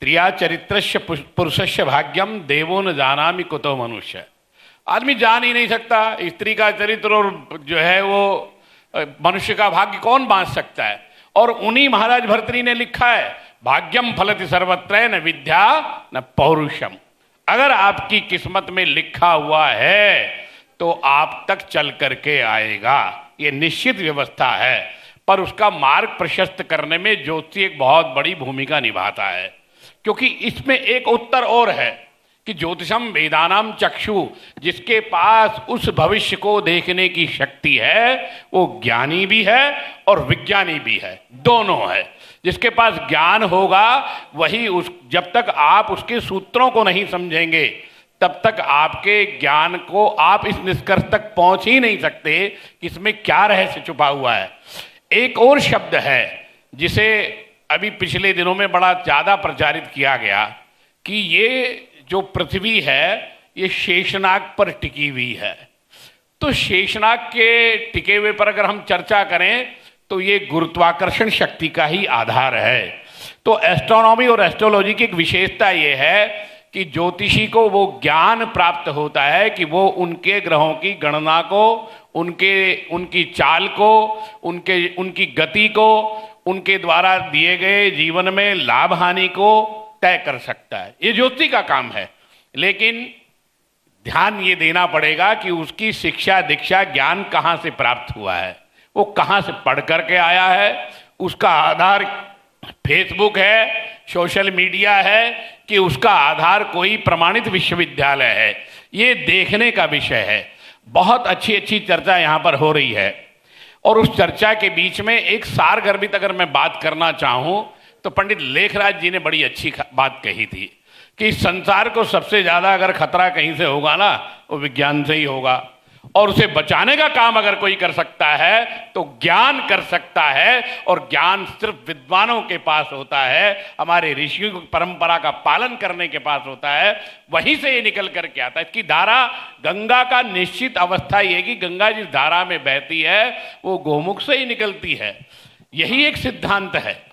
स्त्रिया चरित्रस्य पुरुषस्य भाग्यम देवो न जानामि कुतो मनुष्य। आदमी जान ही नहीं सकता स्त्री का चरित्र और जो है वो मनुष्य का भाग्य कौन बांध सकता है। और उन्हीं महाराज भर्तृहरि ने लिखा है, भाग्यम फलति सर्वत्र न विद्या न पौरुषम। अगर आपकी किस्मत में लिखा हुआ है तो आप तक चल करके आएगा, ये निश्चित व्यवस्था है। पर उसका मार्ग प्रशस्त करने में ज्योतिषी एक बहुत बड़ी भूमिका निभाता है, क्योंकि इसमें एक उत्तर और है कि ज्योतिषम वेदानाम चक्षु, जिसके पास उस भविष्य को देखने की शक्ति है वो ज्ञानी भी है और विज्ञानी भी है, दोनों है। जिसके पास ज्ञान होगा वही जब तक आप उसके सूत्रों को नहीं समझेंगे तब तक आपके ज्ञान को आप इस निष्कर्ष तक पहुंच ही नहीं सकते कि इसमें क्या रहस्य छुपा हुआ है। एक और शब्द है जिसे अभी पिछले दिनों में बड़ा ज़्यादा प्रचारित किया गया कि ये जो पृथ्वी है ये शेषनाग पर टिकी हुई है। तो शेषनाग के टिके हुए पर अगर हम चर्चा करें तो ये गुरुत्वाकर्षण शक्ति का ही आधार है। तो एस्ट्रोनॉमी और एस्ट्रोलॉजी की एक विशेषता ये है कि ज्योतिषी को वो ज्ञान प्राप्त होता है कि वो उनके ग्रहों की गणना को, उनकी चाल को, उनकी गति को, उनके द्वारा दिए गए जीवन में लाभ हानि को तय कर सकता है। ये ज्योतिषी का काम है। लेकिन ध्यान ये देना पड़ेगा कि उसकी शिक्षा दीक्षा ज्ञान कहाँ से प्राप्त हुआ है, वो कहाँ से पढ़ करके आया है, उसका आधार फेसबुक है, सोशल मीडिया है कि उसका आधार कोई प्रमाणित विश्वविद्यालय है, ये देखने का विषय है। बहुत अच्छी अच्छी चर्चा यहाँ पर हो रही है और उस चर्चा के बीच में एक सारगर्भित अगर मैं बात करना चाहूँ तो पंडित लेखराज जी ने बड़ी अच्छी बात कही थी कि संसार को सबसे ज़्यादा अगर खतरा कहीं से होगा ना वो विज्ञान से ही होगा, और उसे बचाने का काम अगर कोई कर सकता है तो ज्ञान कर सकता है। और ज्ञान सिर्फ विद्वानों के पास होता है, हमारे ऋषियों की परंपरा का पालन करने के पास होता है, वहीं से ये निकल करके आता है। इसकी धारा गंगा का निश्चित अवस्था ये कि गंगा जिस धारा में बहती है वो गोमुख से ही निकलती है, यही एक सिद्धांत है।